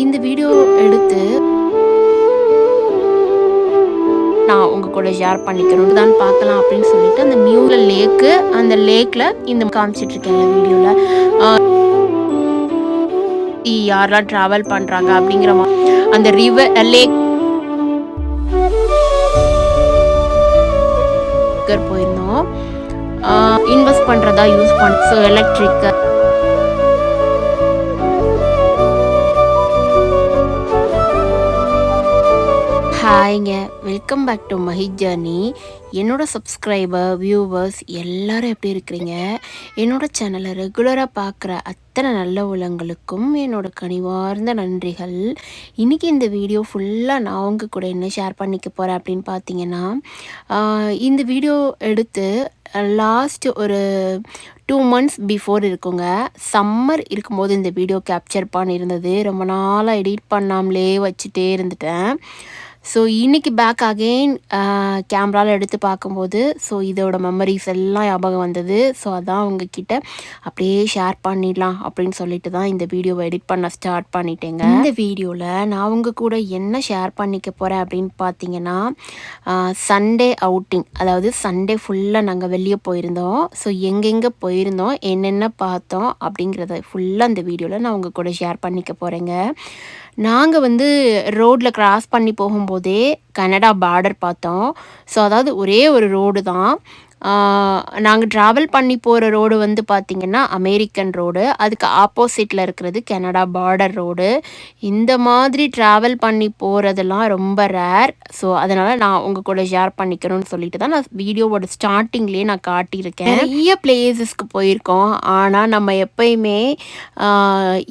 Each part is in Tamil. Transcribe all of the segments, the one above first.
இந்த வீடியோ எடுத்து நான் உங்க கூட ஷேர் பண்ணிக்கணும் தான் பார்க்கலாம் அப்படின்னு சொல்லிட்டு அந்த லேக்கு அந்த லேக்ல இந்த காமிச்சிட்டு இருக்கேன்ல வீடியோல யாரெல்லாம் டிராவல் பண்றாங்க அப்படிங்கிற அந்த ரிவர் லேக் போயிருந்தோம். இன்வெஸ்ட் பண்றதா யூஸ் பண்ண ஸோ எலக்ட்ரிக் ஹாய்ங்க, welcome back to my journey. என்னோடய சப்ஸ்கிரைபர் வியூவர்ஸ் எல்லோரும் எப்படி இருக்கிறீங்க? என்னோடய சேனலை ரெகுலராக பார்க்குற அத்தனை நல்ல உள்ளங்களுக்கும் என்னோடய கனிவார்ந்த நன்றிகள். இன்றைக்கி இந்த வீடியோ ஃபுல்லாக நான் உங்க கூட என்ன ஷேர் பண்ணிக்க போகிறேன் அப்படின்னு பார்த்தீங்கன்னா, இந்த வீடியோ எடுத்து லாஸ்ட் ஒரு 2 months பிஃபோர் இருக்குங்க. சம்மர் இருக்கும்போது இந்த வீடியோ கேப்சர் பண்ணியிருந்தது. ரொம்ப நாளாக எடிட் பண்ணாமலே வச்சுட்டே இருந்துட்டேன். ஸோ இன்றைக்கி பேக் அகெயின் கேமராவில் எடுத்து பார்க்கும்போது ஸோ இதோட மெமரிஸ் எல்லாம் ஞாபகம் வந்தது. ஸோ அதான் உங்ககிட்ட அப்படியே ஷேர் பண்ணிடலாம் அப்படின்னு சொல்லிட்டு தான் இந்த வீடியோவை எடிட் பண்ண ஸ்டார்ட் பண்ணிட்டேங்க. இந்த வீடியோவில் நான் உங்கள் கூட என்ன ஷேர் பண்ணிக்க போகிறேன் அப்படின்னு பார்த்தீங்கன்னா, சண்டே அவுட்டிங், அதாவது சண்டே ஃபுல்லாக நாங்கள் வெளியே போயிருந்தோம். ஸோ எங்கெங்கே போயிருந்தோம், என்னென்ன பார்த்தோம் அப்படிங்கிறத ஃபுல்லாக இந்த வீடியோவில் நான் உங்கள் கூட ஷேர் பண்ணிக்க போகிறேங்க. நாங்கள் வந்து ரோட்டில் கிராஸ் பண்ணி போகும்போதே கனடா பார்டர் பார்த்தோம். ஸோ அதாவது ஒரே ஒரு ரோடு தான். நாங்கள் ட்ராவல் பண்ணி போகிற ரோடு வந்து பார்த்திங்கன்னா அமெரிக்கன் ரோடு, அதுக்கு ஆப்போசிட்டில் இருக்கிறது கனடா பார்டர் ரோடு. இந்த மாதிரி ட்ராவல் பண்ணி போகிறதெல்லாம் ரொம்ப ரேர். ஸோ அதனால் நான் உங்கள் கூட ஷேர் பண்ணிக்கணும்னு சொல்லிட்டு தான் நான் வீடியோவோட ஸ்டார்டிங்லேயே நான் காட்டியிருக்கேன். நிறைய பிளேசஸ்க்கு போயிருக்கோம். ஆனால் நம்ம எப்பயுமே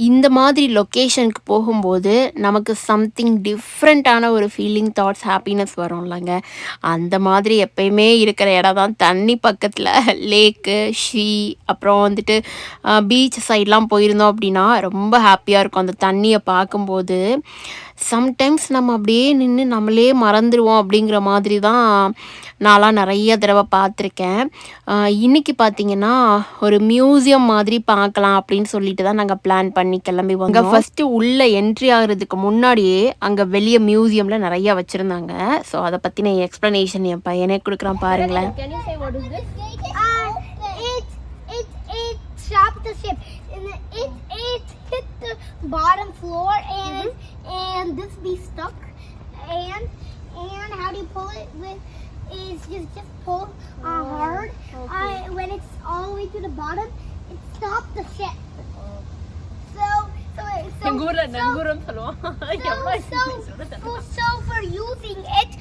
இந்த மாதிரி லொக்கேஷனுக்கு போகும்போது நமக்கு சம்திங் டிஃப்ரெண்ட்டான ஒரு ஃபீலிங், தாட்ஸ், ஹாப்பினஸ் வரும் இல்லைங்க. அந்த மாதிரி எப்பயுமே இருக்கிற இடம் தான் தண்ணி பக்கத்தில் லேக்கு, அப்புறம் வந்துட்டு பீச் சைட்லாம் போயிருந்தோம் அப்படின்னா ரொம்ப ஹாப்பியாக இருக்கும் அந்த தண்ணியை பார்க்கும்போது. சம்டைம்ஸ் நம்ம அப்படியே நின்று நம்மளே மறந்துடுவோம் அப்படிங்கிற மாதிரி தான் நான்லாம் நிறைய தடவை பார்த்துருக்கேன். இன்றைக்கி பார்த்திங்கன்னா ஒரு மியூசியம் மாதிரி பார்க்கலாம் அப்படின்னு சொல்லிட்டு தான் நாங்கள் பிளான் பண்ணி கிளம்பி வந்தோம். ஃபஸ்ட்டு உள்ளே என்ட்ரி ஆகிறதுக்கு முன்னாடியே அங்கே வெளியே மியூசியமில் நிறையா வச்சுருந்தாங்க. ஸோ அதை பற்றின எக்ஸ்ப்ளனேஷன் என் பையனே கொடுக்குறான் பாருங்களேன். Bottom floor and this be stuck and how do you pull it with is just pull hard. When it's all the way to the bottom, it stops the ship. So for using it,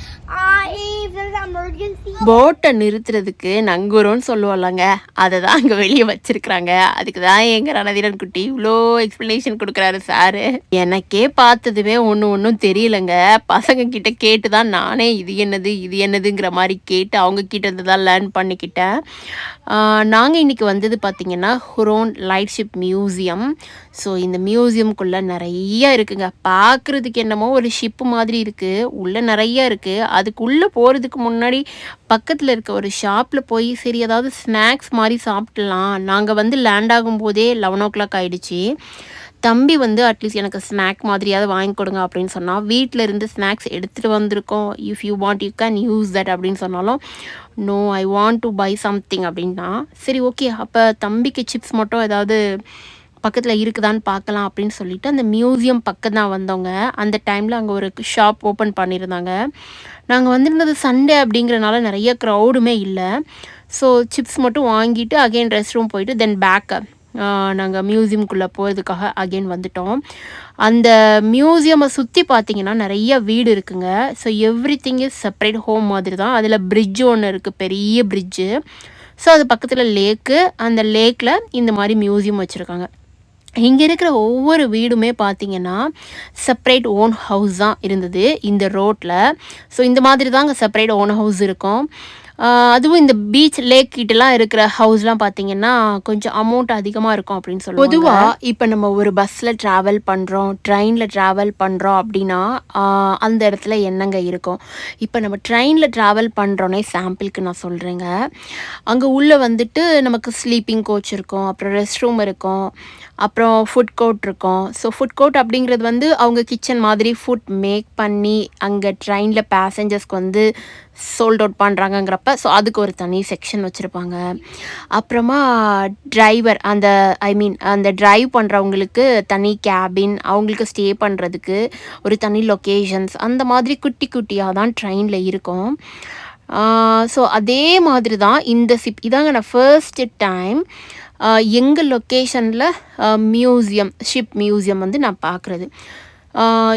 if there's an emergency, போட்டை நிறுத்துறதுக்கு நங்கூரம்னு சொல்லுவாங்க. அதை தான் அங்கே வெளியே வச்சிருக்கிறாங்க. அதுக்கு தான் எங்கள் ரணதீரன் குட்டி இவ்வளோ எக்ஸ்பிளனேஷன் கொடுக்குறாரு சாரு. எனக்கே பார்த்ததுமே ஒன்றும் தெரியலைங்க. பசங்க கிட்ட கேட்டு தான் நானே இது என்னதுங்கிற மாதிரி கேட்டு அவங்க கிட்ட இருந்து தான் லேர்ன் பண்ணிக்கிட்டேன். நாங்கள் இன்றைக்கி வந்தது பார்த்திங்கன்னா ஹுரோன் லைட்ஷிப் மியூசியம். ஸோ இந்த மியூசியம்குள்ளே நிறைய இருக்குங்க. பார்க்குறதுக்கு என்னமோ ஒரு ஷிப்பு மாதிரி இருக்குது, உள்ளே நிறைய இருக்குது. அதுக்குள்ளே போகிறதுக்கு முன்னாடி பக்கத்தில் இருக்க ஒரு ஷாப்பில் போய் சரி ஏதாவது ஸ்நாக்ஸ் மாதிரி சாப்பிட்லாம். நாங்கள் வந்து லேண்ட் ஆகும்போதே 11 o'clock ஆகிடுச்சி. தம்பி வந்து அட்லீஸ்ட் எனக்கு ஸ்நாக் மாதிரியாவது வாங்கி கொடுங்க அப்படின்னு சொன்னால், வீட்டில் இருந்து ஸ்நாக்ஸ் எடுத்துகிட்டு வந்திருக்கோம், if you want you can use that அப்படின்னு சொன்னாலும் no I want to buy something அப்படின்னா சரி ஓகே அப்போ தம்பிக்கு சிப்ஸ் மட்டும் ஏதாவது பக்கத்தில் இருக்குதான்னு பார்க்கலாம் அப்படின்னு சொல்லிட்டு அந்த மியூசியம் பக்கம் தான் வந்தோங்க. அந்த டைமில் அங்கே ஒரு ஷாப் ஓப்பன் பண்ணியிருந்தாங்க. நாங்கள் வந்திருந்தது சண்டே அப்படிங்கிறனால நிறைய க்ரௌடுமே இல்லை. ஸோ சிப்ஸ் மட்டும் வாங்கிட்டு அகெயின் ரெஸ்ட் ரூம் போயிட்டு தென் பேக்கு நாங்கள் மியூசியம்குள்ளே போகிறதுக்காக அகெயின் வந்துட்டோம். அந்த மியூசியமை சுற்றி பார்த்திங்கன்னா நிறைய வீடு இருக்குங்க. So every thing is separate home மாதிரி தான். அதில் பிரிட்ஜு ஒன்று இருக்குது, பெரிய பிரிட்ஜு. ஸோ அது பக்கத்தில் லேக்கு, அந்த லேக்கில் இந்த மாதிரி மியூசியம் வச்சுருக்காங்க. இங்கே இருக்கிற ஒவ்வொரு வீடுமே பார்த்திங்கன்னா செப்பரேட் ஓன் ஹவுஸ் தான் இருந்தது இந்த ரோட்டில். ஸோ இந்த மாதிரி தான் அங்கே செப்பரேட் ஓன் ஹவுஸ் இருக்கும். அதுவும் இந்த பீச் லேக் கிட்டலாம் இருக்கிற ஹவுஸ்லாம் பார்த்தீங்கன்னா கொஞ்சம் அமௌண்ட் அதிகமாக இருக்கும் அப்படின்னு சொல்லுவாங்க. பொதுவாக இப்போ நம்ம ஒரு பஸ்ஸில் ட்ராவல் பண்ணுறோம், ட்ரெயினில் ட்ராவல் பண்ணுறோம் அப்படின்னா அந்த இடத்துல என்னங்க இருக்கும். இப்போ நம்ம ட்ரெயினில் ட்ராவல் பண்ணுறோன்னே சாம்பிளுக்கு நான் சொல்கிறேங்க. அங்கே உள்ளே வந்துட்டு நமக்கு ஸ்லீப்பிங் கோச் இருக்கும், அப்புறம் ரெஸ்ட் ரூம் இருக்கும், அப்புறம் ஃபுட் கோர்ட் இருக்கும். ஸோ ஃபுட் கோர்ட் அப்படிங்கிறது வந்து அவங்க கிச்சன் மாதிரி ஃபுட் மேக் பண்ணி அங்கே ட்ரெயினில் பேசஞ்சர்ஸ்க்கு வந்து சோல்ட் அவுட் பண்ணுறாங்கங்கிறப்ப ஸோ அதுக்கு ஒரு தனி செக்ஷன் வச்சுருப்பாங்க. அப்புறமா டிரைவர் அந்த டிரைவ் பண்ணுறவங்களுக்கு தனி கேபின், அவங்களுக்கு ஸ்டே பண்ணுறதுக்கு ஒரு தனி லொக்கேஷன்ஸ், அந்த மாதிரி குட்டி குட்டியாக தான் ட்ரெயினில் இருக்கும். ஸோ அதே மாதிரி தான் இந்த இதாங்க நான் ஃபர்ஸ்ட் டைம் எங்கள் லொக்கேஷனில் ஷிப் மியூசியம் வந்து நான் பார்க்குறது.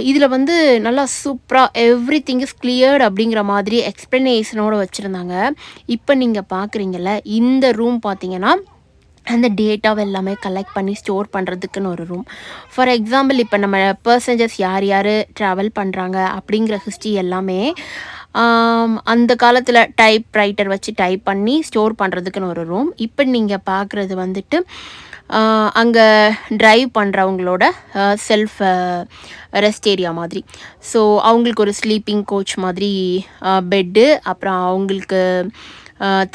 இதில் வந்து நல்லா சூப்பராக எவ்ரி திங் இஸ் கிளியர்டு அப்படிங்கிற மாதிரி எக்ஸ்ப்ளனேஷனோடு வச்சுருந்தாங்க. இப்போ நீங்கள் பார்க்குறீங்கல்ல, இந்த ரூம் பார்த்தீங்கன்னா அந்த டேட்டாவை எல்லாமே கலெக்ட் பண்ணி ஸ்டோர் பண்ணுறதுக்குன்னு ஒரு ரூம். ஃபார் எக்ஸாம்பிள் இப்போ நம்ம பர்சன்ஜர்ஸ் யார் யார் ட்ராவல் பண்ணுறாங்க அப்படிங்கிற ஹிஸ்ட்ரி எல்லாமே அந்த காலத்தில் டைப் ரைட்டர் வச்சு டைப் பண்ணி ஸ்டோர் பண்ணுறதுக்குன்னு ஒரு ரூம். இப்போ நீங்கள் பார்க்குறது வந்துட்டு அங்கே ட்ரைவ் பண்ணுறவங்களோட செல்ஃப் ரெஸ்ட் ஏரியா மாதிரி. ஸோ அவங்களுக்கு ஒரு ஸ்லீப்பிங் கோச் மாதிரி பெட்டு, அப்புறம் அவங்களுக்கு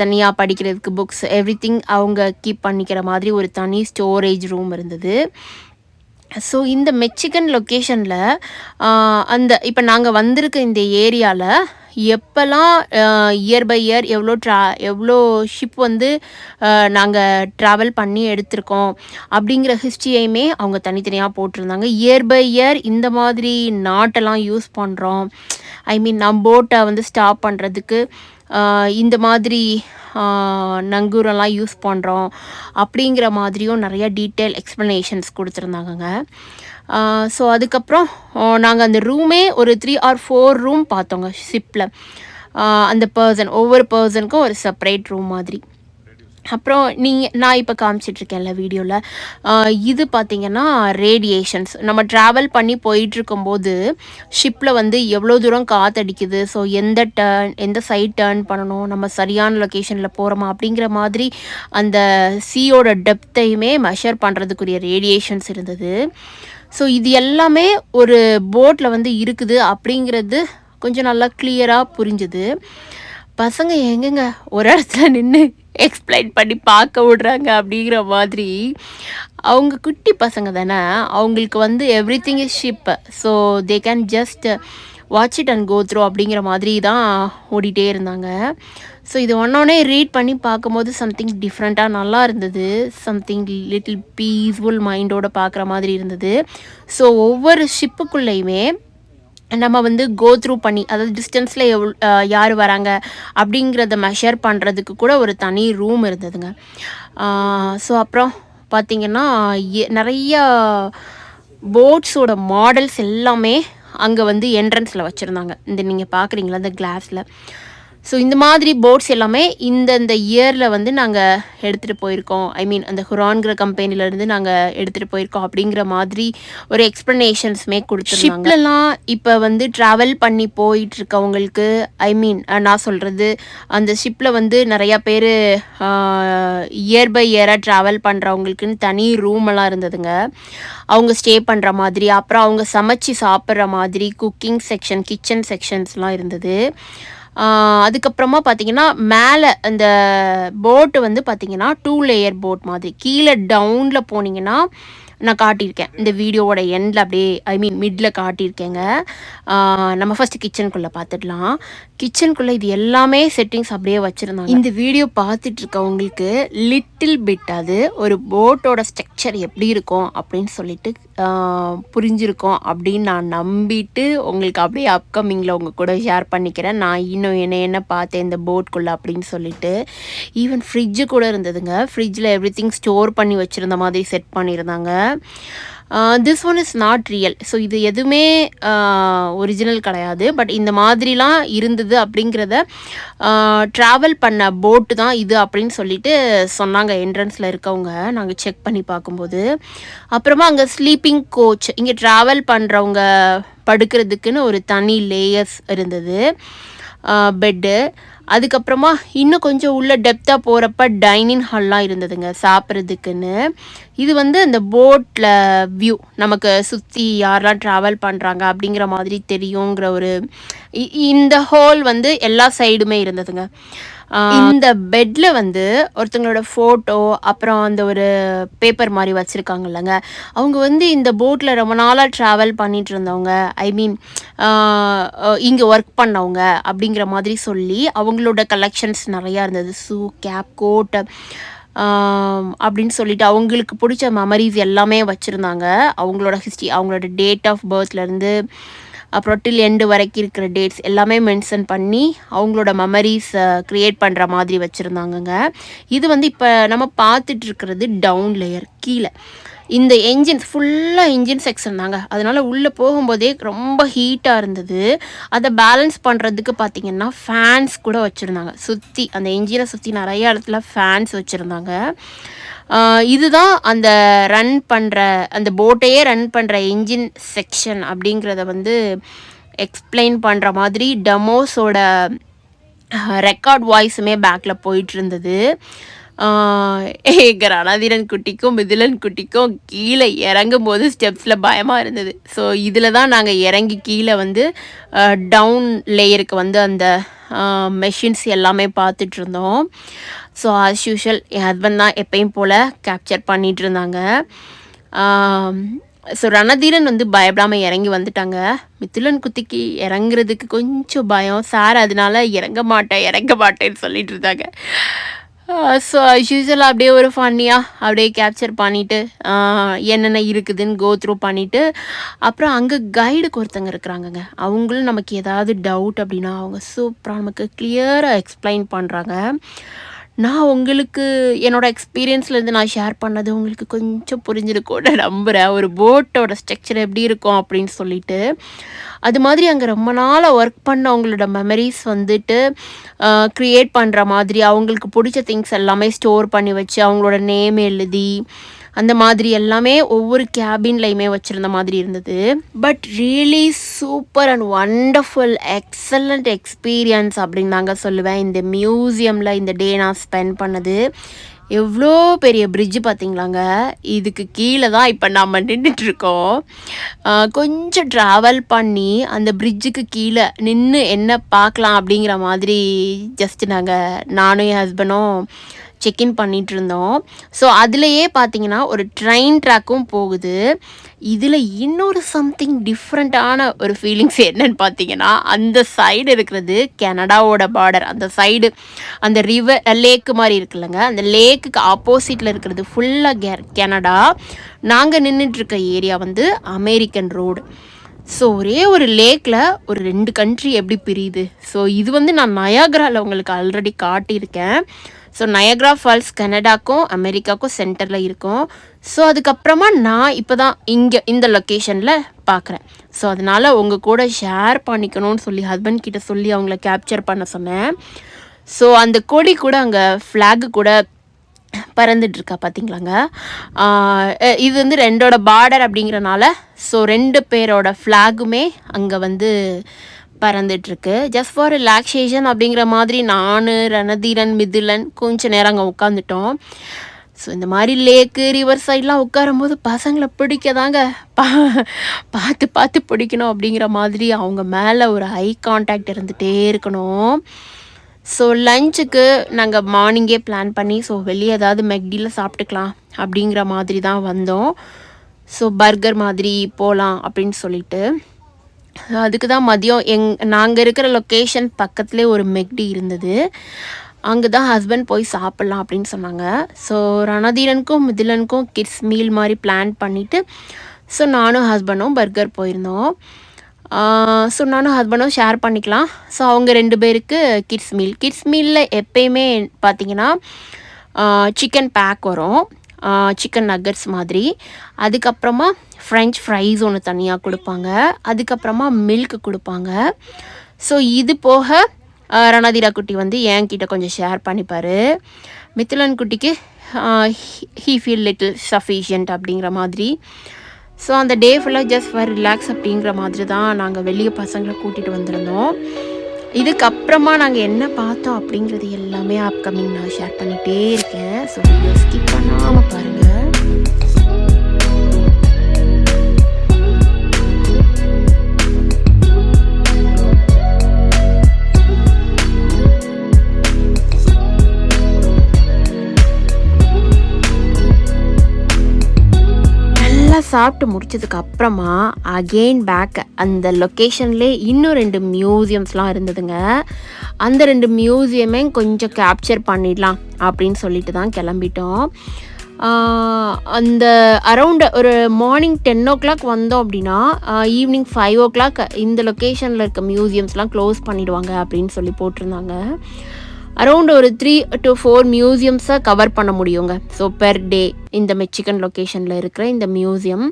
தனியாக படிக்கிறதுக்கு புக்ஸ், எவ்ரிதிங் அவங்க கீப் பண்ணிக்கிற மாதிரி ஒரு தனி ஸ்டோரேஜ் ரூம் இருந்தது. ஸோ இந்த மெக்சிகன் லொக்கேஷனில் இப்போ நாங்கள் வந்திருக்க இந்த ஏரியாவில் எப்போல்லாம் இயர் பை இயர் எவ்வளோ ஷிப் வந்து நாங்கள் ட்ராவல் பண்ணி எடுத்திருக்கோம் அப்படிங்கிற ஹிஸ்ட்ரியையுமே அவங்க தனித்தனியாக போட்டிருந்தாங்க. இயர் பை இயர் இந்த மாதிரி நாட்டெல்லாம் யூஸ் பண்ணுறோம், நம்ம போட்டை வந்து ஸ்டாப் பண்ணுறதுக்கு இந்த மாதிரி நங்கூரெல்லாம் யூஸ் பண்ணுறோம் அப்படிங்கிற மாதிரியும் நிறைய டீட்டெயில் எக்ஸ்ப்ளனேஷன்ஸ் கொடுத்துருந்தாங்கங்க. ஸோ அதுக்கப்புறம் நாங்கள் அந்த ரூமே ஒரு 3 or 4 ரூம் பார்த்தோங்க ஷிப்பில். அந்த ஒவ்வொரு பர்சனுக்கும் ஒரு செப்பரேட் ரூம் மாதிரி. அப்புறம் நான் இப்போ காமிச்சிட்ருக்கேன்ல வீடியோவில், இது பார்த்திங்கன்னா ரேடியேஷன்ஸ். நம்ம ட்ராவல் பண்ணி போயிட்டுருக்கும்போது ஷிப்பில் வந்து எவ்வளோ தூரம் காற்றடிக்குது, ஸோ எந்த சைட் டேர்ன் பண்ணணும், நம்ம சரியான லொக்கேஷனில் போகிறோமா அப்படிங்கிற மாதிரி அந்த சீயோட டெப்த்தையுமே மெஷர் பண்ணுறதுக்குரிய ரேடியேஷன்ஸ் இருந்தது. ஸோ இது எல்லாமே ஒரு போட்டில் வந்து இருக்குது அப்படிங்கிறது கொஞ்சம் நல்லா கிளியராக புரிஞ்சுது. பசங்க எங்கெங்க ஒரு இடத்துல நின்று எக்ஸ்பிளைன் பண்ணி பார்க்க விடுறாங்க அப்படிங்கிற மாதிரி. அவங்க குட்டி பசங்க தானே, அவங்களுக்கு வந்து everything is ship, so they can just watch it and go through அப்படிங்கிற மாதிரி தான் ஓடிட்டே இருந்தாங்க. ஸோ இது ஒன்றே ரீட் பண்ணி பார்க்கும்போது சம்திங் டிஃப்ரெண்ட்டாக நல்லா இருந்தது. சம்திங் லிட்டில் பீஸ்ஃபுல் மைண்டோடு பார்க்குற மாதிரி இருந்தது. ஸோ ஒவ்வொரு ஷிப்புக்குள்ளேயுமே நம்ம வந்து கோ த்ரூ பண்ணி, அதாவது டிஸ்டன்ஸில் யார் வராங்க அப்படிங்கிறத மெஷர் பண்ணுறதுக்கு கூட ஒரு தனி ரூம் இருந்ததுங்க. ஸோ அப்புறம் பார்த்திங்கன்னா நிறையா போட்ஸோட மாடல்ஸ் எல்லாமே அங்கே வந்து என்ட்ரன்ஸில் வச்சுருந்தாங்க. நீங்கள் பார்க்குறீங்களா இந்த கிளாஸில். ஸோ இந்த மாதிரி போட்ஸ் எல்லாமே இந்த இயரில் வந்து நாங்கள் எடுத்துகிட்டு போயிருக்கோம், அந்த ஹுரான்கிற கம்பெனிலேருந்து நாங்கள் எடுத்துகிட்டு போயிருக்கோம் அப்படிங்கிற மாதிரி ஒரு எக்ஸ்ப்ளனேஷன்ஸுமே கொடுத்துருந்தாங்க. ஷிப்லலாம் இப்போ வந்து ட்ராவல் பண்ணி போயிட்டுருக்கவங்களுக்கு நான் சொல்கிறது, அந்த ஷிப்பில் வந்து நிறையா பேர் இயர் பை இயராக ட்ராவல் பண்ணுறவங்களுக்குன்னு தனி ரூமெல்லாம் இருந்ததுங்க. அவங்க ஸ்டே பண்ணுற மாதிரி, அப்புறம் அவங்க சமைச்சு சாப்பிட்ற மாதிரி குக்கிங் செக்ஷன், கிச்சன் செக்ஷன்ஸ்லாம் இருந்தது. அதுக்கப்புறமா பார்த்திங்கன்னா மேலே அந்த போட்டு வந்து பார்த்திங்கன்னா 2 லேயர் போட் மாதிரி. கீழே டவுனில் போனீங்கன்னா நான் காட்டியிருக்கேன், இந்த வீடியோவோட எண்டில் அப்படியே மிடில் காட்டியிருக்கேங்க. நம்ம ஃபஸ்ட்டு கிச்சனுக்குள்ளே பார்த்துடலாம். கிச்சனுக்குள்ளே இது எல்லாமே செட்டிங்ஸ் அப்படியே வச்சுருந்தாங்க. இந்த வீடியோ பார்த்துட்ருக்கவங்களுக்கு லிட்டில் பிட் அது ஒரு போட்டோட ஸ்ட்ரக்சர் எப்படி இருக்கும் அப்படின்னு சொல்லிட்டு புரிஞ்சிருக்கோம் அப்படின்னு நான் நம்பிட்டு உங்களுக்கு அப்படியே அப்கமிங்கில் உங்கள் கூட ஷேர் பண்ணிக்கிறேன். நான் இன்னும் என்ன பார்த்தேன் இந்த போட்குள்ளே அப்படின்னு சொல்லிட்டு. ஈவன் ஃப்ரிட்ஜு கூட இருந்ததுங்க. ஃப்ரிட்ஜில் எவ்ரி திங் ஸ்டோர் பண்ணி வச்சுருந்த மாதிரி செட் பண்ணியிருந்தாங்க. This one is not real. So இது எதுவுமே ஒரிஜினல் கிடையாது. பட் இந்த மாதிரிலாம் இருந்தது அப்படிங்கிறத ட்ராவல் பண்ண போட்டு தான் இது அப்படின்னு சொல்லிட்டு சொன்னாங்க என்ட்ரன்ஸில் இருக்கவங்க, நாங்கள் செக் பண்ணி பார்க்கும்போது. அப்புறமா அங்கே ஸ்லீப்பிங் கோச், இங்கே ட்ராவல் பண்ணுறவங்க படுக்கிறதுக்குன்னு ஒரு தனி லேயர்ஸ் இருந்தது, பெட்டு. அதுக்கப்புறமா இன்னும் கொஞ்சம் உள்ள டெப்த்தாக போகிறப்ப டைனிங் ஹால்லாம் இருந்ததுங்க சாப்பிட்றதுக்குன்னு. இது வந்து இந்த போட்டில் வியூ, நமக்கு சுற்றி யாரெல்லாம் ட்ராவல் பண்ணுறாங்க அப்படிங்கிற மாதிரி தெரியுங்கிற ஒரு இந்த ஹால் வந்து எல்லா சைடுமே இருந்ததுங்க. இந்த பெட்ல வந்து ஒருத்தங்களோட ஃபோட்டோ, அப்புறம் அந்த ஒரு பேப்பர் மாதிரி வச்சுருக்காங்க இல்லைங்க, அவங்க வந்து இந்த போட்டில் ரொம்ப நாளாக ட்ராவல் பண்ணிட்டு இருந்தவங்க, ஐ மீன் இங்கே ஒர்க் பண்ணவங்க அப்படிங்கிற மாதிரி சொல்லி அவங்களோட கலெக்ஷன்ஸ் நிறையா இருந்தது. ஷூ, கேப், கோட் அப்படின்னு சொல்லிட்டு அவங்களுக்கு பிடிச்ச மெமரிஸ் எல்லாமே வச்சுருந்தாங்க. அவங்களோட ஹிஸ்ட்ரி, அவங்களோட டேட் ஆஃப் பர்த்லேருந்து அப்புறம் டில் எண்டு வரைக்கும் இருக்கிற டேட்ஸ் எல்லாமே மென்ஷன் பண்ணி அவங்களோட மெமரிஸை க்ரியேட் பண்ணுற மாதிரி வச்சுருந்தாங்கங்க. இது வந்து இப்போ நம்ம பார்த்துட்ருக்கிறது டவுன் லேயர் கீழே. இந்த என்ஜின்ஸ் ஃபுல்லாக இன்ஜின் செக்ஷன் தாங்க, அதனால் உள்ளே போகும்போதே ரொம்ப ஹீட்டாக இருந்தது. அதை பேலன்ஸ் பண்ணுறதுக்கு பார்த்திங்கன்னா ஃபேன்ஸ் கூட வச்சுருந்தாங்க சுற்றி, அந்த என்ஜினை சுற்றி நிறைய இடத்துல ஃபேன்ஸ் வச்சுருந்தாங்க. இதுதான் அந்த ரன் பண்ணுற அந்த போட்டையே ரன் பண்ணுற என்ஜின் செக்ஷன் அப்படிங்கிறத வந்து எக்ஸ்பிளைன் பண்ணுற மாதிரி டெமோஸோட ரெக்கார்ட் வாய்ஸுமே பேக்கில் போயிட்டு இருந்தது. எங்கள் ரணதீரன் குட்டிக்கும் மிதிலன் குட்டிக்கும் கீழே இறங்கும் போது ஸ்டெப்ஸில் பயமாக இருந்தது. ஸோ இதில் தான் நாங்கள் இறங்கி கீழே வந்து டவுன் லேயருக்கு வந்து அந்த மெஷின்ஸ் எல்லாமே பார்த்துட்டு இருந்தோம். ஸோ ஆஸ் யூஷுவல் என் ஹஸ்பண்ட் தான் எப்பயும் போல் கேப்சர் பண்ணிகிட்டு இருந்தாங்க. ஸோ ரணதீரன் வந்து பயப்படாமல் இறங்கி வந்துட்டாங்க. மிதுலன் குட்டிக்கு இறங்குறதுக்கு கொஞ்சம் பயம், சார் அதனால இறங்க மாட்டேன்னு சொல்லிட்டு இருந்தாங்க. ஸோ யூஸ்வலாக அப்படியே ஒரு ஃபன்னியாக அப்படியே கேப்சர் பண்ணிவிட்டு என்னென்ன இருக்குதுன்னு கோ த்ரூ பண்ணிவிட்டு, அப்புறம் அங்கே கைடுக்கு ஒருத்தங்க இருக்கிறாங்கங்க. அவங்களும் நமக்கு ஏதாவது டவுட் அப்படின்னா அவங்க சூப்பராக நமக்கு கிளியராக எக்ஸ்பிளைன் பண்ணுறாங்க. நான் உங்களுக்கு என்னோடய எக்ஸ்பீரியன்ஸ்லேருந்து நான் ஷேர் பண்ணது உங்களுக்கு கொஞ்சம் புரிஞ்சிருக்கும்னு நம்புகிறேன், ஒரு போட்டோட ஸ்ட்ரக்சர் எப்படி இருக்கும் அப்படின்னு சொல்லிட்டு. அது மாதிரி அங்கே ரொம்ப நாளாக ஒர்க் பண்ண அவங்களோட மெமரிஸ் வந்துட்டு க்ரியேட் பண்ணுற மாதிரி அவங்களுக்கு பிடிச்ச திங்ஸ் எல்லாமே ஸ்டோர் பண்ணி வச்சு அவங்களோட நேம் எழுதி அந்த மாதிரி எல்லாமே ஒவ்வொரு கேபின்லையுமே வச்சுருந்த மாதிரி இருந்தது. But really super and wonderful excellent experience அப்படின்னு தாங்க சொல்லுவேன் இந்த மியூசியமில் இந்த டே நான் ஸ்பெண்ட் பண்ணது. எவ்வளோ பெரிய பிரிட்ஜு பார்த்தீங்களாங்க, இதுக்கு கீழே தான் இப்போ நம்ம நின்றுட்டுருக்கோம். கொஞ்சம் ட்ராவல் பண்ணி அந்த பிரிட்ஜுக்கு கீழே நின்று என்ன பார்க்கலாம் அப்படிங்கிற மாதிரி ஜஸ்ட்டு நானும் என் ஹஸ்பண்டும் செக்இன் பண்ணிகிட்டு இருந்தோம். ஸோ அதுலேயே பார்த்தீங்கன்னா ஒரு ட்ரெயின் ட்ராக்கும் போகுது. இதில் இன்னொரு சம்திங் டிஃப்ரெண்ட்டான ஒரு ஃபீலிங்ஸ் என்னன்னு பார்த்தீங்கன்னா, அந்த சைடு இருக்கிறது கனடாவோட பார்டர், அந்த சைடு அந்த லேக்கு மாதிரி இருக்குல்லங்க, அந்த லேக்குக்கு ஆப்போசிட்டில் இருக்கிறது ஃபுல்லாக கனடா. நாங்கள் நின்றுட்டுருக்க ஏரியா வந்து அமெரிக்கன் ரோடு. ஸோ ஒரே ஒரு லேக்கில் ஒரு 2 கண்ட்ரி எப்படி பிரியுது. ஸோ இது வந்து நான் நயாகராவில் உங்களுக்கு ஆல்ரெடி காட்டியிருக்கேன். ஸோ நயாகரா ஃபால்ஸ் கனடாக்கும் அமெரிக்காவுக்கும் சென்டரில் இருக்கும். ஸோ அதுக்கப்புறமா நான் இப்போ தான் இங்கே இந்த லொக்கேஷனில் பார்க்குறேன். ஸோ அதனால் உங்கள் கூட ஷேர் பண்ணிக்கணும்னு சொல்லி ஹஸ்பண்ட் கிட்ட சொல்லி அவங்கள கேப்சர் பண்ண சொன்னேன். ஸோ அந்த கொடி கூட அங்கே ஃப்ளாகு கூட பறந்துட்டுருக்கா பார்த்தீங்களாங்க. இது வந்து 2ஓட பார்டர் அப்படிங்கிறனால ஸோ 2 பேரோட ஃப்ளாகுமே அங்கே வந்து பறந்துட்டுருக்கு. ஜஸ்ட் ஃபார் ரிலாக்ஸேஷன் அப்படிங்கிற மாதிரி நான், ரணதீரன், மிதுலன் கொஞ்சம் நேரம் அங்கே உட்காந்துட்டோம். ஸோ இந்த மாதிரி லேக்கு ரிவர் சைட்லாம் உட்காரும்போது பசங்களை பிடிக்கதாங்க பார்த்து பிடிக்கணும் அப்படிங்கிற மாதிரி அவங்க மேலே ஒரு ஐ கான்டாக்ட் இருந்துகிட்டே இருக்கணும். ஸோ லஞ்சுக்கு நாங்கள் மார்னிங்கே பிளான் பண்ணி ஸோ வெளியே ஏதாவது மெக்டியில் சாப்பிட்டுக்கலாம் அப்படிங்கிற மாதிரி தான் வந்தோம். ஸோ பர்கர் மாதிரி போகலாம் அப்படின்னு சொல்லிட்டு அதுக்கு தான் மதியம் நாங்கள் இருக்கிற லொக்கேஷன் பக்கத்துலேயே ஒரு மெக்டி இருந்தது. அங்கே தான் ஹஸ்பண்ட் போய் சாப்பிட்லாம் அப்படின்னு சொன்னாங்க. ஸோ ரணதீரனுக்கும் மிதுலனுக்கும் கிட்ஸ் மீல் மாதிரி பிளான் பண்ணிவிட்டு ஸோ நானும் ஹஸ்பண்டும் பர்கர் போயிருந்தோம். ஸோ நானும் ஹஸ்பண்டும் ஷேர் பண்ணிக்கலாம். ஸோ அவங்க 2 பேருக்கு கிட்ஸ் மீலில் எப்பயுமே பார்த்திங்கன்னா சிக்கன் பேக் வரும், சிக்கன் நக்கட்ஸ் மாதிரி. அதுக்கப்புறமா ஃப்ரெஞ்ச் ஃப்ரைஸ் ஒன்று தனியாக கொடுப்பாங்க. அதுக்கப்புறமா மில்க் கொடுப்பாங்க. ஸோ இது போக ரணதீரா குட்டி வந்து என்கிட்ட கொஞ்சம் ஷேர் பண்ணிப்பார். மிதுலன் குட்டிக்கு ஹீ ஃபீல் லிட்டில் சஃபிஷியன்ட் அப்படிங்கிற மாதிரி. ஸோ அந்த டே ஃபுல்லாக ஜஸ்ட் ஃபார் ரிலாக்ஸ் அப்படிங்கிற மாதிரி தான் நாங்கள் வெளியே பசங்களை கூட்டிகிட்டு வந்திருந்தோம். இதுக்கப்புறமா நாங்கள் என்ன பார்த்தோம் அப்படிங்கிறது எல்லாமே அப்கமிங் நான் ஷேர் பண்ணிகிட்டே இருக்கேன். ஸோ வீடியோ ஸ்கிப் பண்ணாமல் பாருங்கள். சாப்பிட்டு முடிச்சதுக்கு அப்புறமா அகெயின் பேக் அந்த லொக்கேஷன்லேயே இன்னும் 2 மியூசியம்ஸ்லாம் இருந்ததுங்க. அந்த 2 மியூசியமே கொஞ்சம் கேப்சர் பண்ணிடலாம் அப்படின்னு சொல்லிட்டு தான் கிளம்பிட்டோம். அந்த அரவுண்ட் ஒரு மார்னிங் 10 வந்தோம் அப்படின்னா ஈவினிங் 5 இந்த லொக்கேஷனில் இருக்க மியூசியம்ஸ்லாம் க்ளோஸ் பண்ணிடுவாங்க அப்படின்னு சொல்லி போட்டிருந்தாங்க. அரௌண்ட் ஒரு 3 to 4 மியூசியம்ஸை கவர் பண்ண முடியுங்க. ஸோ பெர் டே இந்த மெக்சிகன் லொக்கேஷனில் இருக்கிற இந்த மியூசியம்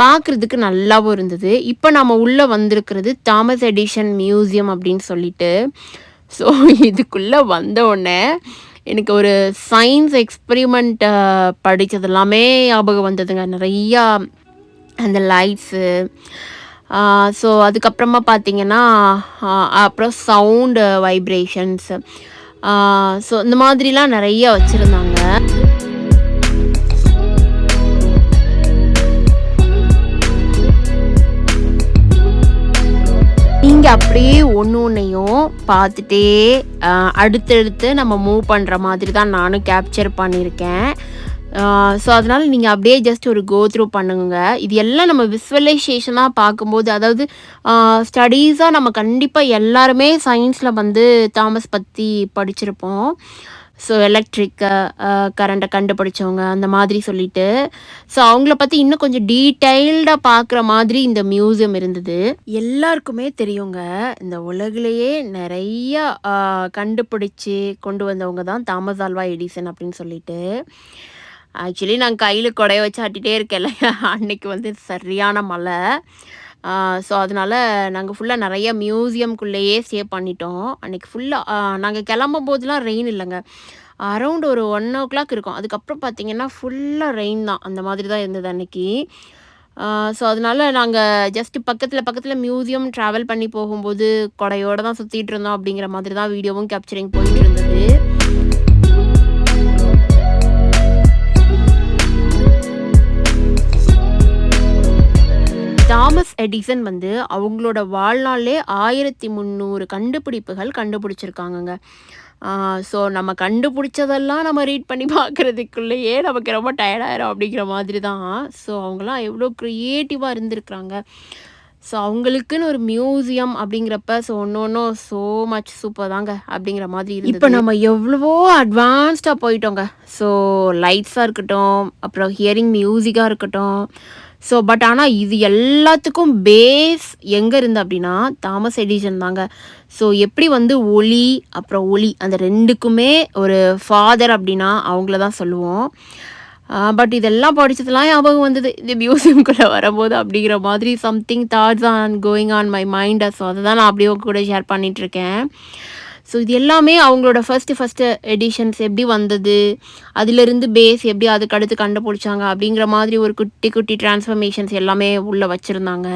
பார்க்குறதுக்கு நல்லாவும் இருந்தது. இப்போ நம்ம உள்ளே வந்திருக்கிறது தாமஸ் எடிசன் மியூசியம் அப்படின்னு சொல்லிட்டு. ஸோ இதுக்குள்ளே வந்த உடனே எனக்கு ஒரு சயின்ஸ் எக்ஸ்பெரிமெண்ட் படித்தது எல்லாமே ஞாபகம் வந்ததுங்க. நிறையா அந்த லைட்ஸு, ஸோ அதுக்கப்புறமா பார்த்தீங்கன்னா அப்புறம் சவுண்டு வைப்ரேஷன்ஸ், ஸோ இந்த மாதிரிலாம் நிறைய வச்சுருந்தாங்க. இங்கே அப்படியே ஒன்று ஒன்றையும் பார்த்துட்டே அடுத்தடுத்து நம்ம மூவ் பண்ணுற மாதிரி தான் நானும் கேப்சர் பண்ணியிருக்கேன். ஸோ அதனால் நீங்கள் அப்படியே ஜஸ்ட் ஒரு கோ த்ரூ பண்ணுங்க. இது எல்லாம் நம்ம விஸ்வலைசேஷனாக பார்க்கும்போது, அதாவது ஸ்டடீஸாக நம்ம கண்டிப்பாக எல்லாருமே சயின்ஸில் வந்து தாமஸ் பற்றி படிச்சிருப்போம். ஸோ எலக்ட்ரிக் கரண்ட்டை கண்டுபிடிச்சவங்க அந்த மாதிரி சொல்லிட்டு, ஸோ அவங்கள பற்றி இன்னும் கொஞ்சம் டீட்டெயில்டாக பார்க்குற மாதிரி இந்த மியூசியம் இருந்தது. எல்லாருக்குமே தெரியுங்க, இந்த உலகிலேயே நிறையா கண்டுபிடிச்சி கொண்டு வந்தவங்க தான் தாமஸ் ஆல்வா எடிசன் அப்படின்னு சொல்லிட்டு. ஆக்சுவலி நான் கையில் கொடைய வச்சு ஆட்டிகிட்டே இருக்கேன்ல, அன்னைக்கு வந்து சரியான மழை. ஸோ அதனால் நாங்கள் ஃபுல்லாக நிறைய மியூசியம்குள்ளேயே ஸ்டே பண்ணிட்டோம். அன்றைக்கி ஃபுல்லாக நாங்கள் கிளம்பும் போதெலாம் ரெயின் இல்லைங்க. அரௌண்ட் ஒரு 1 இருக்கும். அதுக்கப்புறம் பார்த்திங்கன்னா ஃபுல்லாக ரெயின் தான். அந்த மாதிரி தான் இருந்தது அன்றைக்கி. ஸோ அதனால் நாங்கள் ஜஸ்ட்டு பக்கத்தில் மியூசியம் ட்ராவல் பண்ணி போகும்போது கொடையோடு தான் சுற்றிட்டு இருந்தோம். அப்படிங்கிற மாதிரி தான் வீடியோவும் கேப்சரிங் போயிட்டு இருந்தது. தாமஸ் எடிசன் வந்து அவங்களோட வாழ்நாளே 1300 கண்டுபிடிப்புகள் கண்டுபிடிச்சிருக்காங்கங்க. ஸோ நம்ம கண்டுபிடிச்சதெல்லாம் நம்ம ரீட் பண்ணி பார்க்குறதுக்குள்ளேயே நமக்கு ரொம்ப டயர்டாயிரும் அப்படிங்கிற மாதிரி தான். ஸோ அவங்களாம் எவ்வளோ க்ரியேட்டிவாக இருந்திருக்கிறாங்க. ஸோ அவங்களுக்குன்னு ஒரு மியூசியம் அப்படிங்கிறப்ப ஸோ ஒன்றும் ஸோ மச் சூப்பர் தாங்க அப்படிங்கிற மாதிரி இருந்தது. இப்போ நம்ம எவ்வளவோ அட்வான்ஸ்டாக போயிட்டோங்க. ஸோ லைட்ஸாக இருக்கட்டும், அப்புறம் ஹியரிங் மியூசிக்காக இருக்கட்டும். ஸோ பட் ஆனால் இது எல்லாத்துக்கும் பேஸ் எங்கே இருந்து அப்படின்னா தாமஸ் எடிசன் தாங்க. ஸோ எப்படி வந்து ஒளி அப்புறம் ஒளி அந்த ரெண்டுக்குமே ஒரு ஃபாதர் அப்படின்னா அவங்கள தான் சொல்லுவோம். பட் இதெல்லாம் படித்ததெல்லாம் ஞாபகம் வந்தது இந்த மியூசியம்குள்ளே வரும்போது அப்படிங்கிற மாதிரி something thoughts going on my mind. So அதை தான் நான் அப்படியே கூட ஷேர் பண்ணிகிட்ருக்கேன். ஸோ இது எல்லாமே அவங்களோட ஃபஸ்ட்டு எடிஷன்ஸ் எப்படி வந்தது, அதிலிருந்து பேஸ் எப்படி அதுக்கு அடுத்து கண்டுபிடிச்சாங்க அப்படிங்கிற மாதிரி ஒரு குட்டி டிரான்ஸ்ஃபர்மேஷன்ஸ் எல்லாமே உள்ளே வச்சுருந்தாங்க.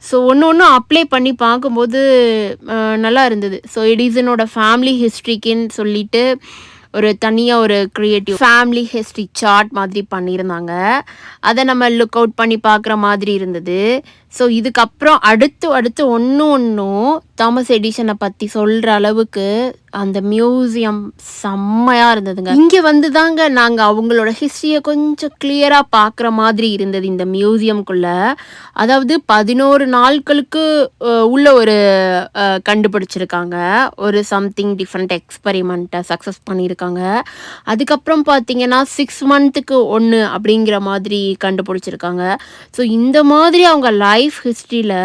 ஸோ ஒன்று அப்ளை பண்ணி பார்க்கும்போது நல்லா இருந்தது. ஸோ எடிசனோட ஃபேமிலி ஹிஸ்ட்ரிக்குன்னு சொல்லிட்டு ஒரு தனியாக ஒரு க்ரியேட்டிவ் ஃபேமிலி ஹிஸ்ட்ரி சார்ட் மாதிரி பண்ணியிருந்தாங்க. அதை நம்ம லுக் அவுட் பண்ணி பார்க்குற மாதிரி இருந்தது. ஸோ இதுக்கப்புறம் அடுத்து ஒன்றும் தாமஸ் எடிசனை பற்றி சொல்கிற அளவுக்கு அந்த மியூசியம் செம்மையாக இருந்ததுங்க. இங்கே வந்து தாங்க நாங்கள் அவங்களோட ஹிஸ்ட்ரியை கொஞ்சம் கிளியராக பார்க்குற மாதிரி இருந்தது இந்த மியூசியம்குள்ளே. அதாவது 11 நாட்களுக்கு உள்ள ஒரு கண்டுபிடிச்சிருக்காங்க. ஒரு சம்திங் டிஃப்ரெண்ட் எக்ஸ்பெரிமெண்ட்டை சக்ஸஸ் பண்ணியிருக்காங்க. அதுக்கப்புறம் பார்த்தீங்கன்னா 6 மந்த்துக்கு 1 அப்படிங்கிற மாதிரி கண்டுபிடிச்சிருக்காங்க. ஸோ இந்த மாதிரி அவங்க லைஃப் ஹிஸ்ட்ரியில்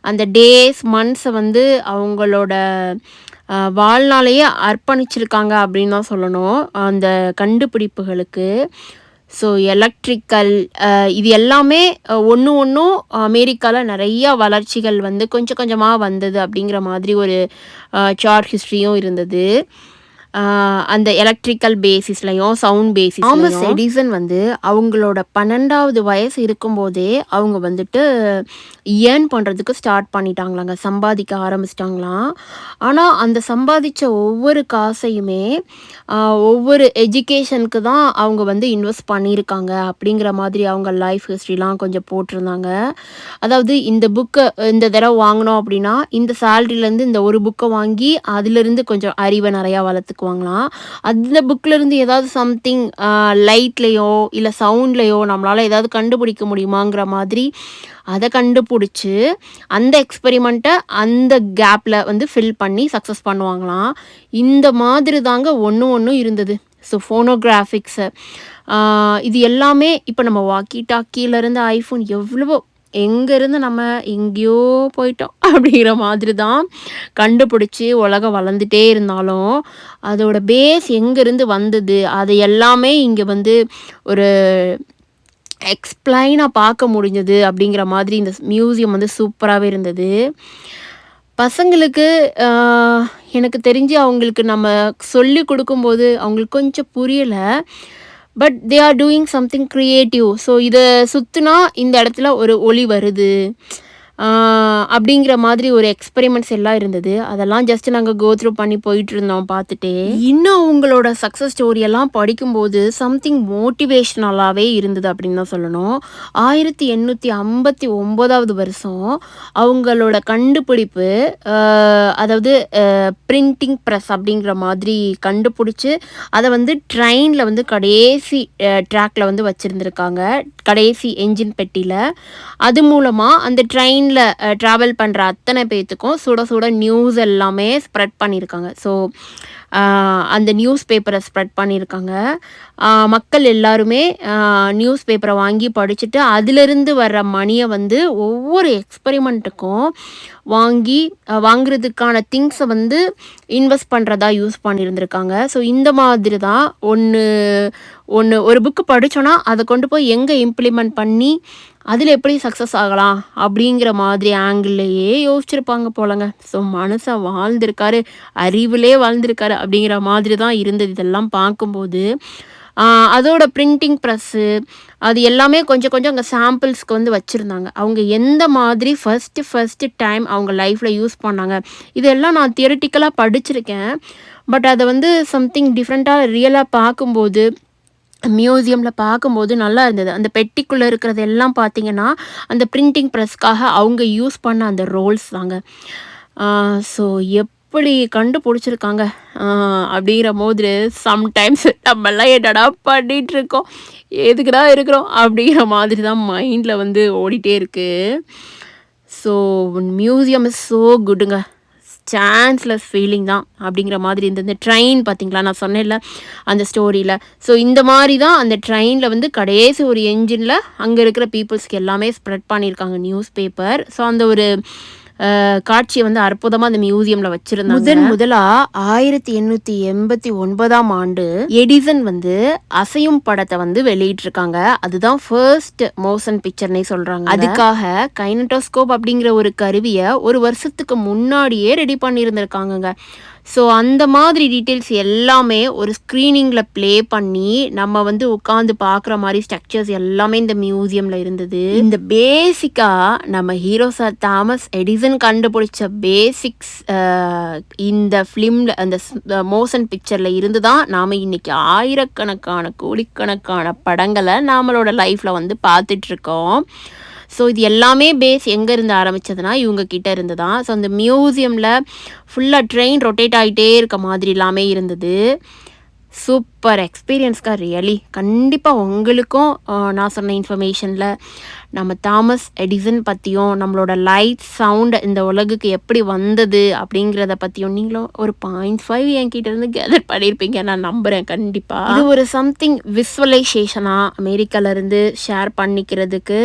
அந்த டேஸ் மந்த்ஸை வந்து அவங்களோட வாழ்நாளையே அர்ப்பணிச்சிருக்காங்க அப்படின்னு தான் சொல்லணும் அந்த கண்டுபிடிப்புகளுக்கு. ஸோ எலக்ட்ரிக்கல் இது எல்லாமே ஒன்றும் அமெரிக்காவில் நிறையா வளர்ச்சிகள் வந்து கொஞ்சம் கொஞ்சமாக வந்தது அப்படிங்கிற மாதிரி ஒரு சார்ட் ஹிஸ்ட்ரியும் இருந்தது. அந்த எலக்ட்ரிக்கல் பேசிஸ்லையும் சவுண்ட் பேசிஸ். தாமஸ் எடிசன் வந்து அவங்களோட 12வது வயசு இருக்கும்போதே அவங்க வந்துட்டு ஏர்ன் பண்ணுறதுக்கு ஸ்டார்ட் பண்ணிட்டாங்களாங்க, சம்பாதிக்க ஆரம்பிச்சிட்டாங்களாம். ஆனால் அந்த சம்பாதிச்ச ஒவ்வொரு காசையுமே ஒவ்வொரு எஜுகேஷனுக்கு தான் அவங்க வந்து இன்வெஸ்ட் பண்ணியிருக்காங்க அப்படிங்கிற மாதிரி அவங்க லைஃப் ஹிஸ்ட்ரிலாம் கொஞ்சம் போட்டிருந்தாங்க. அதாவது இந்த புக்கை இந்த தடவை வாங்கினோம் அப்படின்னா இந்த சேலரியிலேருந்து இந்த ஒரு புக்கை வாங்கி அதிலிருந்து கொஞ்சம் அறிவை நிறையா வளர்த்துக்கலாம் எடுத்துக்குவாங்களாம். அந்த புக்லேருந்து ஏதாவது சம்திங் லைட்லேயோ இல்லை சவுண்ட்லேயோ நம்மளால் ஏதாவது கண்டுபிடிக்க முடியுமாங்கிற மாதிரி அதை கண்டுபிடிச்சி அந்த எக்ஸ்பெரிமெண்ட்டை அந்த கேப்பில் வந்து ஃபில் பண்ணி சக்ஸஸ் பண்ணுவாங்களாம். இந்த மாதிரி தாங்க ஒன்றும் இருந்தது. ஸோ ஃபோனோகிராஃபிக்ஸு இது எல்லாமே இப்போ நம்ம வாக்கி டாக்கியிலேருந்து ஐஃபோன் எவ்வளவோ எங்கேருந்து நம்ம எங்கேயோ போயிட்டோம் அப்படிங்கிற மாதிரி தான் கண்டுபிடிச்சி உலகம் வளர்ந்துட்டே இருந்தாலும் அதோட பேஸ் எங்கேருந்து வந்தது அது எல்லாமே இங்கே வந்து ஒரு எக்ஸ்பிளைனாக பார்க்க முடிஞ்சது அப்படிங்கிற மாதிரி இந்த மியூசியம் வந்து சூப்பராகவே இருந்தது. பசங்களுக்கு எனக்கு தெரிஞ்சு அவங்களுக்கு நம்ம சொல்லி கொடுக்கும்போது அவங்களுக்கு கொஞ்சம் புரியலை. But they are doing something creative. So இதை சுற்றுனா இந்த இடத்துல ஒரு ஒளி வருது அப்படிங்கிற மாதிரி ஒரு எக்ஸ்பெரிமெண்ட்ஸ் எல்லாம் இருந்தது. அதெல்லாம் ஜஸ்ட் நாங்கள் கோ த்ரூ பண்ணி போயிட்டு இருந்தோம் பார்த்துட்டே. இன்னும் அவங்களோட சக்ஸஸ் ஸ்டோரியெல்லாம் படிக்கும்போது சம்திங் மோட்டிவேஷ்னலாகவே இருந்தது அப்படின்னு தான் சொல்லணும். 1859 வருஷம் அவங்களோட கண்டுபிடிப்பு, அதாவது பிரிண்டிங் ப்ரெஸ் அப்படிங்கிற மாதிரி கண்டுபிடிச்சி அதை வந்து ட்ரெயினில் வந்து கடைசி ட்ராக்ல வந்து வச்சுருந்துருக்காங்க, கடைசி என்ஜின் பெட்டியில். அது மூலமாக அந்த ட்ரெயினில் ட்ராவல் பண்ணுற அத்தனை பேர்த்துக்கும் சுட சுட நியூஸ் எல்லாமே ஸ்ப்ரெட் பண்ணியிருக்காங்க. ஸோ அந்த நியூஸ் பேப்பரை ஸ்ப்ரெட் பண்ணியிருக்காங்க. மக்கள் எல்லாருமே நியூஸ் பேப்பரை வாங்கி படிச்சுட்டு அதிலிருந்து வர்ற மணியை வந்து ஒவ்வொரு எக்ஸ்பெரிமெண்ட்டுக்கும் வாங்குறதுக்கான திங்ஸை வந்து இன்வெஸ்ட் பண்ணுறதா யூஸ் பண்ணியிருந்திருக்காங்க. ஸோ இந்த மாதிரி தான் ஒரு புக்கு படித்தோன்னா அதை கொண்டு போய் எங்கே இம்ப்ளிமெண்ட் பண்ணி அதில் எப்படி சக்ஸஸ் ஆகலாம் அப்படிங்கிற மாதிரி ஆங்கிள்லேயே யோசிச்சிருப்பாங்க போலங்க. ஸோ மனுஷன் வாழ்ந்திருக்காரு, அறிவிலே வாழ்ந்திருக்காரு அப்படிங்கிற மாதிரி தான் இருந்தது இதெல்லாம் பார்க்கும்போது. அதோட பிரிண்டிங் ப்ரெஸ்ஸு அது எல்லாமே கொஞ்சம் அங்கே சாம்பிள்ஸ்க்கு வந்து வச்சுருந்தாங்க. அவங்க எந்த மாதிரி ஃபஸ்ட்டு டைம் அவங்க லைஃப்பில் யூஸ் பண்ணாங்க இதெல்லாம் நான் தியரிட்டிக்கலாக படிச்சிருக்கேன். பட் அதை வந்து சம்திங் டிஃப்ரெண்ட்டாக ரியலாக பார்க்கும்போது மியூசியமில் பார்க்கும்போது நல்லா இருந்தது. அந்த பெட்டிக்குள்ளே இருக்கிறது எல்லாம் பார்த்திங்கன்னா அந்த பிரிண்டிங் ப்ரெஸ்க்காக அவங்க யூஸ் பண்ண அந்த ரோல்ஸ் தாங்க. ஸோ எப்படி கண்டுபிடிச்சிருக்காங்க அப்படிங்கிற போது சம்டைம்ஸ் நம்மெல்லாம் என்னடா பண்ணிகிட்ருக்கோம், எதுக்குடா இருக்கிறோம் அப்படிங்கிற மாதிரி தான் மைண்டில் வந்து ஓடிட்டே இருக்குது. ஸோ மியூசியம் இஸ் ஸோ குட்டுங்க, சான்ஸ்லெஸ் ஃபீலிங் தான் அப்படிங்கிற மாதிரி இருந்தது. இந்த ட்ரெயின் பார்த்திங்களா, நான் சொன்னேன்ல அந்த ஸ்டோரியில். ஸோ இந்த மாதிரி தான் அந்த ட்ரெயினில் வந்து கடைசி ஒரு என்ஜினில் அங்கே இருக்கிற பீப்புள்ஸ்க்கு எல்லாமே ஸ்ப்ரெட் பண்ணியிருக்காங்க நியூஸ் பேப்பர். ஸோ அந்த ஒரு காட்சியை வந்து அற்புதமாக அந்த மியூசியமில் வச்சுருந்தாங்க. முதலாக 1889 ஆண்டு எடிசன் வந்து அசையும் படத்தை வந்து வெளியிட்டிருக்காங்க. அதுதான் ஃபர்ஸ்ட் மோஷன் பிக்சர்னே சொல்கிறாங்க. அதுக்காக கைனட்டோஸ்கோப் அப்படிங்கிற ஒரு கருவியை ஒரு வருஷத்துக்கு முன்னாடியே ரெடி பண்ணியிருந்திருக்காங்கங்க. ஸோ அந்த மாதிரி டீட்டெயில்ஸ் எல்லாமே ஒரு ஸ்க்ரீனிங்கில் ப்ளே பண்ணி நம்ம வந்து உட்காந்து பார்க்குற மாதிரி ஸ்ட்ரக்சர்ஸ் எல்லாமே இந்த மியூசியமில் இருந்தது. இந்த பேசிக்காக நம்ம ஹீரோ சார் தாமஸ் எடிசன் கண்டுபிடிச்ச பேசிக்ஸ் இந்த ஃபிலிமில் அந்த மோஷன் பிக்சரில் இருந்து தான் நாம் இன்றைக்கி ஆயிரக்கணக்கான கோடிக்கணக்கான படங்களை நம்மளோட லைஃப்பில் வந்து பார்த்துட்ருக்கோம். ஸோ இது எல்லாமே பேஸ் எங்கே இருந்து ஆரம்பித்ததுன்னா இவங்க கிட்டே இருந்து தான். ஸோ அந்த மியூசியமில் ஃபுல்லாக ட்ரெயின் ரொட்டேட் ஆகிட்டே இருக்க மாதிரி எல்லாமே இருந்தது. சூப்பர் எக்ஸ்பீரியன்ஸ்க்கா, ரியலி. கண்டிப்பாக உங்களுக்கும் நான் சொன்ன இன்ஃபர்மேஷனில் நம்ம தாமஸ் எடிசன் பற்றியும் நம்மளோட லைட் சவுண்ட் இந்த உலகுக்கு எப்படி வந்தது அப்படிங்கிறத பற்றியும் நீங்களும் ஒரு 0.5 என்கிட்ட இருந்து கேதர் பண்ணியிருப்பீங்க நான் நம்புகிறேன். கண்டிப்பாக இது ஒரு சம்திங் விஸ்வலைசேஷனாக அமெரிக்காவிலேருந்து ஷேர் பண்ணிக்கிறதுக்கு,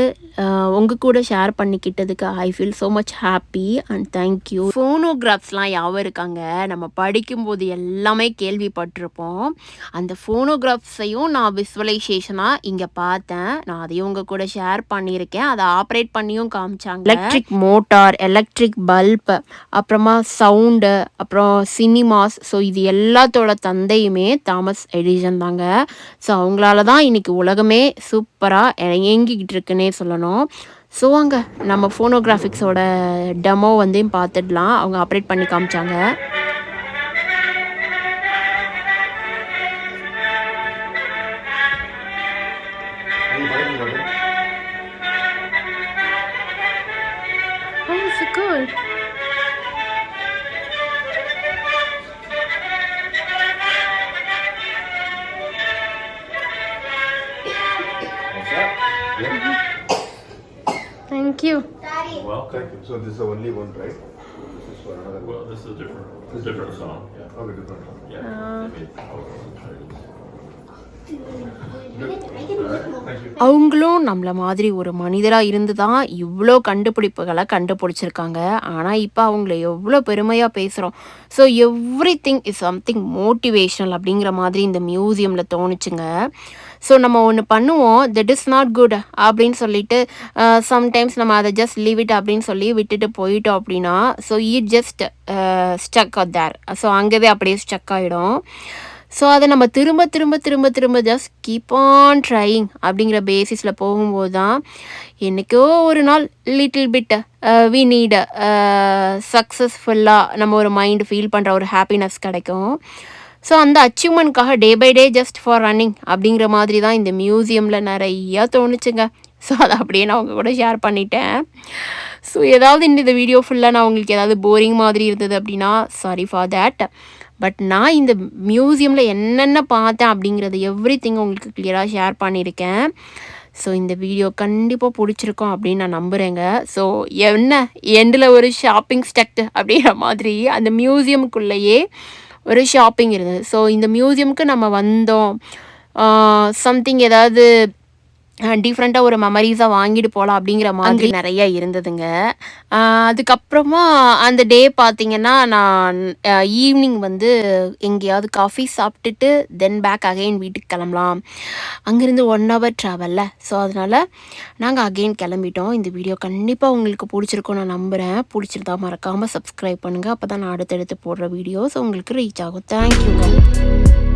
உங்கள் கூட ஷேர் பண்ணிக்கிட்டதுக்கு I feel so much happy and thank you. ஃபோனோகிராஃப்ஸ்லாம் யாவும் இருக்காங்க, நம்ம படிக்கும்போது எல்லாமே கேள்விப்பட்டிருப்போம். அந்த ஃபோனோகிராஃப்ஸையும் நான் விஸ்வலைசேஷனாக இங்கே பார்த்தேன். நான் அதையும் உங்கள் கூட ஷேர் பண்ணியிருக்கேன். அதை ஆப்ரேட் பண்ணியும் காமிச்சாங்க. எலக்ட்ரிக் மோட்டார், எலக்ட்ரிக் பல்ப், அப்புறமா சவுண்டு, அப்புறம் சினிமாஸ். ஸோ இது எல்லாத்தோட தந்தையுமே தாமஸ் எடிசன் தாங்க. ஸோ அவங்களால தான் இன்றைக்கி உலகமே சூப்பராக இயங்கிக்கிட்டு இருக்குன்னே சொல்லணும். ஸோ வாங்க நம்ம ஃபோனோகிராஃபிக்ஸோட டெமோ வந்து பார்த்துடலாம். அவங்க ஆப்ரேட் பண்ணி காமிச்சாங்க. Good. Thank you. Daddy. Welcome. Thank you. So this is the only one, right? This is for another one. Well, this is a different song. Yeah. Okay, different song. Yeah. They made thousands Thank you. அவங்களும் நம்மள மாதிரி ஒரு மனிதராக இருந்து தான் இவ்வளோ கண்டுபிடிப்புகளை கண்டுபிடிச்சிருக்காங்க. ஆனால் இப்போ அவங்கள எவ்வளோ பெருமையாக பேசுகிறோம். So every thing is something motivational அப்படிங்கிற மாதிரி இந்த மியூசியமில் தோணுச்சுங்க. ஸோ நம்ம ஒன்று பண்ணுவோம், தட் இஸ் நாட் குட் அப்படின்னு சொல்லிட்டு சம்டைம்ஸ் நம்ம அதை ஜஸ்ட் லீவ் இட் அப்படின்னு சொல்லி விட்டுட்டு போயிட்டோம் அப்படின்னா, so it just stuck there. So அங்கேவே அப்படியே ஸ்டக் ஆகிடும். ஸோ அதை நம்ம திரும்ப திரும்ப திரும்ப திரும்ப ஜஸ்ட் கீப் ஆன் ட்ரையிங் அப்படிங்கிற பேசிஸில் போகும்போது தான் என்றைக்கோ ஒரு நாள் லிட்டில் பிட் வி நீட் சக்ஸஸ்ஃபுல்லாக நம்ம ஒரு மைண்டு ஃபீல் பண்ணுற ஒரு ஹாப்பினஸ் கிடைக்கும். ஸோ அந்த அச்சீவ்மெண்ட்காக day by day just for running அப்படிங்கிற மாதிரி தான் இந்த மியூசியமில் நிறையா தோணுச்சுங்க. ஸோ அதை அப்படியே நான் உங்கள் கூட ஷேர் பண்ணிட்டேன். ஸோ ஏதாவது இந்த வீடியோ ஃபுல்லாக நான் உங்களுக்கு ஏதாவது போரிங் மாதிரி இருந்தது அப்படின்னா சாரி ஃபார் தேட். பட் நான் இந்த மியூசியமில் என்னென்ன பார்த்தேன் அப்படிங்கிறது எவ்ரி திங் உங்களுக்கு கிளியராக ஷேர் பண்ணியிருக்கேன். ஸோ இந்த வீடியோ கண்டிப்பாக பிடிச்சிருக்கோம் அப்படின்னு நான் நம்புகிறேங்க. ஸோ என்ன எண்டில் ஒரு ஷாப்பிங் ஸ்டக்ட் அப்படிங்கிற மாதிரி அந்த மியூசியமுக்குள்ளேயே ஒரு ஷாப்பிங் இருந்தது. ஸோ இந்த மியூசியமுக்கு நம்ம வந்தோம், சம்திங் ஏதாவது டிஃப்ரெண்ட்டாக ஒரு மெமரிஸாக வாங்கிட்டு போகலாம் அப்படிங்கிற மாதிரி நிறையா இருந்ததுங்க. அதுக்கப்புறமா அந்த டே பார்த்திங்கன்னா நான் ஈவினிங் வந்து எங்கேயாவது காஃபி சாப்பிட்டுட்டு தென் பேக் அகெயின் வீட்டுக்கு கிளம்பலாம். அங்கேருந்து 1 hour ட்ராவலில். ஸோ அதனால் நாங்கள் அகெயின் கிளம்பிட்டோம். இந்த வீடியோ கண்டிப்பாக உங்களுக்கு பிடிச்சிருக்கும் நான் நம்புகிறேன். பிடிச்சிருந்தா மறக்காமல் சப்ஸ்கிரைப் பண்ணுங்கள். அப்போ தான் நான் அடுத்தடுத்து போடுற வீடியோஸ் உங்களுக்கு ரீச் ஆகும். தேங்க்யூங்க.